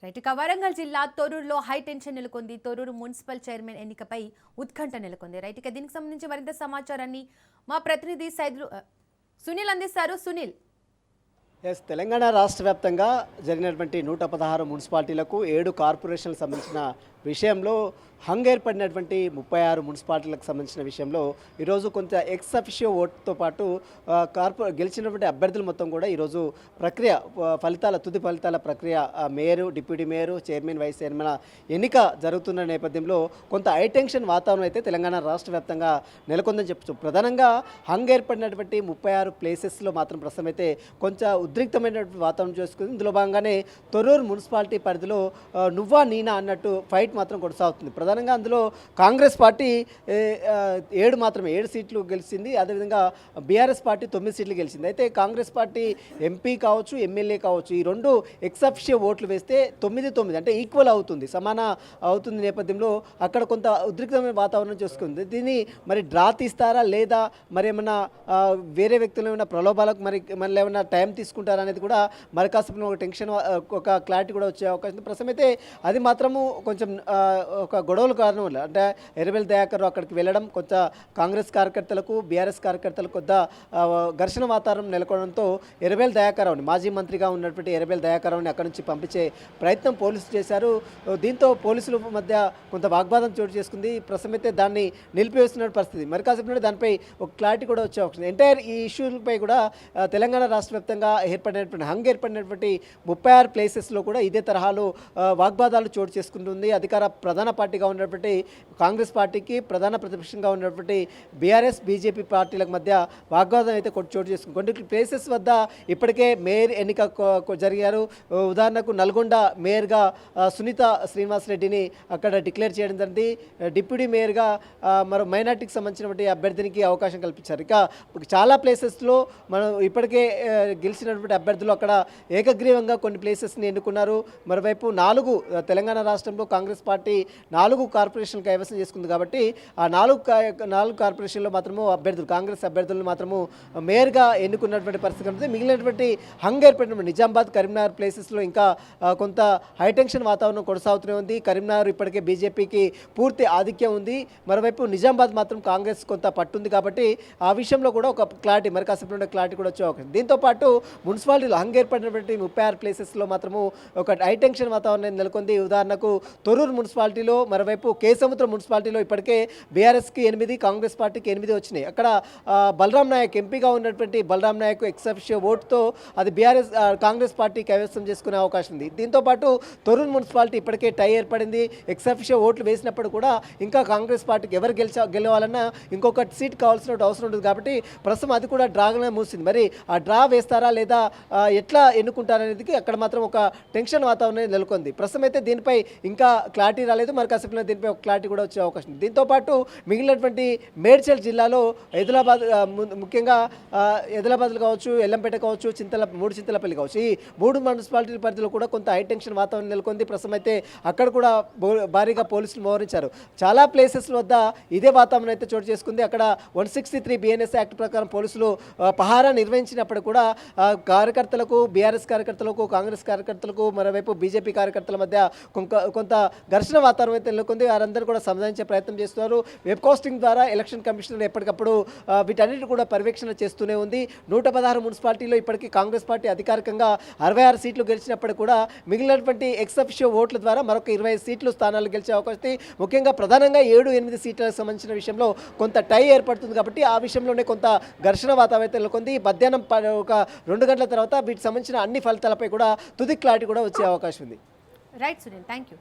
Right ఇక వరంగల్ జిల్లా తొర్రూరులో high tension నెలకొంది. తొర్రూరు మున్సిపల్ చైర్మన్ ఎన్నికపై ఉత్కంఠ నెలకొంది. రైట్ ఇక దీనికి సంబంధించి మరింత సమాచారాన్ని మా ప్రతినిధి సునీల్ అందిస్తారు. సునీల్, తెలంగాణ రాష్ట్ర వ్యాప్తంగా జరిగినటువంటి 116 మున్సిపాలిటీలకు 7 కార్పొరేషన్లకు సంబంధించిన విషయంలో ఏర్పడినటువంటి 36 మున్సిపాలిటీలకు సంబంధించిన విషయంలో ఈరోజు కొంత ఎక్స్ అఫిషియో ఓటుతో పాటు గెలిచినటువంటి అభ్యర్థులు మొత్తం కూడా ఈరోజు ప్రక్రియ తుది ఫలితాల ప్రక్రియ mayor, deputy mayor, chairman, vice chairman ఎన్నిక జరుగుతున్న నేపథ్యంలో కొంత హైటెన్షన్ వాతావరణం అయితే తెలంగాణ రాష్ట్ర వ్యాప్తంగా నెలకొందని చెప్పచ్చు. ప్రధానంగా ఏర్పడినటువంటి 36 ప్లేసెస్లో మాత్రం ప్రస్తుతం అయితే కొంచెం ఉద్రిక్తమైనటువంటి వాతావరణం చేసుకుంది. ఇందులో భాగంగానే తొర్రూరు మున్సిపాలిటీ పరిధిలో నువ్వా నీనా అన్నట్టు ఫైట్ మాత్రం కొనసాగుతుంది. ప్రధానంగా అందులో కాంగ్రెస్ పార్టీ 7 సీట్లు గెలిచింది. అదేవిధంగా బీఆర్ఎస్ పార్టీ 9 సీట్లు గెలిచింది. అయితే కాంగ్రెస్ పార్టీ ఎంపీ కావచ్చు, ఎమ్మెల్యే కావచ్చు, ఈ రెండు ఎక్సఫిషియో ఓట్లు వేస్తే 9-9 అంటే ఈక్వల్ అవుతుంది, సమాన అవుతుంది నేపథ్యంలో అక్కడ కొంత ఉద్రిక్తమైన వాతావరణం చూసుకుంది. దీన్ని మరి డ్రా తీస్తారా లేదా మరి ఏమన్నా వేరే వ్యక్తులు ఏమైనా ప్రలోభాలకు మళ్ళీ ఏమైనా టైం తీసుకుంటారా అనేది కూడా మరి కాసేపు ఒక టెన్షన్, ఒక క్లారిటీ కూడా వచ్చే అవకాశం. ప్రస్తుతం అయితే అది మాత్రము కొంచెం ఒక గొడవల కారణం వల్ల అంటే ఎర్రబెల్లి దయాకర్ అక్కడికి వెళ్ళడం కొంత కాంగ్రెస్ కార్యకర్తలకు, బీఆర్ఎస్ కార్యకర్తలకు కొంత ఘర్షణ వాతావరణం నెలకొనడంతో ఎర్రబెల్లి దయాకర్రావుని, మాజీ మంత్రిగా ఉన్నటువంటి ఎర్రబెల్లి దయాకర్రావుని అక్కడి నుంచి పంపించే ప్రయత్నం పోలీసులు చేశారు. దీంతో పోలీసుల మధ్య కొంత వాగ్వాదం చోటు చేసుకుంది. ప్రస్తుతం అయితే దాన్ని నిలిపివేస్తున్న పరిస్థితి. మరి కాసేపు దానిపై ఒక క్లారిటీ కూడా వచ్చే అవకాశం. ఎంటైర్ ఈ ఇష్యూలపై కూడా తెలంగాణ రాష్ట్ర వ్యాప్తంగా ఏర్పడినటువంటి 36 ప్లేసెస్లో కూడా ఇదే తరహాలో వాగ్వాదాలు చోటు చేసుకుంటుంది. అధికార ప్రధాన పార్టీగా ఉన్నటువంటి కాంగ్రెస్ పార్టీకి, ప్రధాన ప్రతిపక్షంగా ఉన్నటువంటి బీఆర్ఎస్, బీజేపీ పార్టీల మధ్య వాగ్వాదం అయితే చోటు చేసుకుంది. కొన్ని ప్లేసెస్ వద్ద ఇప్పటికే మేయర్ ఎన్నిక జరిగారు. ఉదాహరణకు నల్గొండ మేయర్గా సునీత శ్రీనివాసరెడ్డిని అక్కడ డిక్లేర్ చేయడం జరిగింది. డిప్యూటీ మేయర్గా మరో మైనార్టీకి సంబంధించినటువంటి అభ్యర్థినికి అవకాశం కల్పించారు. ఇక చాలా ప్లేసెస్లో మనం ఇప్పటికే గెలిచినటువంటి అభ్యర్థులు అక్కడ ఏకగ్రీవంగా కొన్ని ప్లేసెస్ని ఎన్నుకున్నారు. మరోవైపు తెలంగాణ రాష్ట్రంలో కాంగ్రెస్ పార్టీ 4 కార్పొరేషన్లు కైవసం చేసుకుంది కాబట్టి ఆ 4 కార్పొరేషన్లో మాత్రము కాంగ్రెస్ అభ్యర్థులను మాత్రము మేయర్గా ఎన్నుకున్నటువంటి పరిస్థితి ఉంటుంది. మిగిలినటువంటి ఏర్పడినటువంటి నిజామాబాద్, కరీంనగర్ ప్లేసెస్లో ఇంకా కొంత హైటెన్షన్ వాతావరణం కొనసాగుతూనే ఉంది. కరీంనగర్ ఇప్పటికే బీజేపీకి పూర్తి ఆధిక్యం ఉంది. మరోవైపు నిజామాబాద్ మాత్రం కాంగ్రెస్ కొంత పట్టుంది కాబట్టి ఆ విషయంలో కూడా ఒక క్లారిటీ, మరి కాసేపు క్లారిటీ కూడా వచ్చే అవకాశం. దీంతో పాటు మున్సిపాలిటీలో ఏర్పడినటువంటి 36 ప్లేసెస్లో మాత్రము ఒక హైటెన్షన్ వాతావరణం నెలకొంది. ఉదాహరణకు తొర్రూరు మున్సిపాలిటీలో, మరోవైపు కేసముద్రం మున్సిపాలిటీలో ఇప్పటికే బీఆర్ఎస్కి 8, కాంగ్రెస్ పార్టీకి 8 వచ్చినాయి. అక్కడ బలరాం నాయక్ ఎంపీగా ఉన్నటువంటి బలరాం నాయక్ ఎక్సఫిషియో ఓటుతో అది కాంగ్రెస్ పార్టీ కైవసం చేసుకునే అవకాశం ఉంది. దీంతోపాటు తొర్రూరు మున్సిపాలిటీ ఇప్పటికే టై ఏర్పడింది. ఎక్సఫిషియో ఓట్లు వేసినప్పుడు కూడా ఇంకా కాంగ్రెస్ పార్టీకి ఎవరు గెలవాలన్నా ఇంకొక సీట్ కావాల్సిన అవసరం ఉంటుంది కాబట్టి ప్రస్తుతం అది కూడా డ్రాగానే మూసింది. మరి ఆ డ్రా వేస్తారా లేదా ఎట్లా ఎన్నుకుంటారనేది అక్కడ మాత్రం ఒక టెన్షన్ వాతావరణం నెలకొంది. ప్రస్తుతం అయితే దీనిపై ఇంకా క్లారిటీ రాలేదు. మరి కాసేపు దీనిపై ఒక క్లారిటీ కూడా వచ్చే అవకాశం ఉంది. దీంతోపాటు మిగిలినటువంటి మేడ్చల్ జిల్లాలో ముఖ్యంగా ఆదిలాబాద్లో కావచ్చు, ఎల్లంపేట కావచ్చు, చింతలపల్లి కావచ్చు, ఈ 3 మున్సిపాలిటీ పరిధిలో కూడా కొంత హైటెన్షన్ వాతావరణం నెలకొంది. ప్రస్తుతం అయితే అక్కడ కూడా భారీగా పోలీసులు మోహరించారు. చాలా ప్లేసెస్ వద్ద ఇదే వాతావరణం అయితే చోటు చేసుకుంది. అక్కడ 163 BNS యాక్ట్ ప్రకారం పోలీసులు పహారా నిర్వహించినప్పుడు కూడా కార్యకర్తలకు, బీఆర్ఎస్ కార్యకర్తలకు, కాంగ్రెస్ కార్యకర్తలకు, మరోవైపు బీజేపీ కార్యకర్తల మధ్య కొంత ఘర్షణ వాతావరణం అయితే నెలకొంది. వారందరూ కూడా సంధానించే ప్రయత్నం చేస్తున్నారు. వెబ్ కాస్టింగ్ ద్వారా ఎలక్షన్ కమిషనర్ ఎప్పటికప్పుడు వీటన్నిటి కూడా పర్యవేక్షణ చేస్తూనే ఉంది. 116 మున్సిపాలిటీలో ఇప్పటికీ కాంగ్రెస్ పార్టీ అధికారికంగా 66 సీట్లు గెలిచినప్పుడు కూడా మిగిలినటువంటి ఎక్సఫిషియో ఓట్ల ద్వారా మరొక 25 స్థానాలు గెలిచే అవకాశం. ముఖ్యంగా ప్రధానంగా 7-8 సీట్లకు సంబంధించిన విషయంలో కొంత టై ఏర్పడుతుంది కాబట్టి ఆ విషయంలోనే కొంత ఘర్షణ వాతావరణం నెలకొంది. మధ్యాహ్నం ఒక 2 గంటల తర్వాత వీటికి సంబంధించిన అన్ని ఫలితాలపై కూడా తుది క్లారిటీ కూడా వచ్చే అవకాశం ఉంది. Right Sunil, thank you.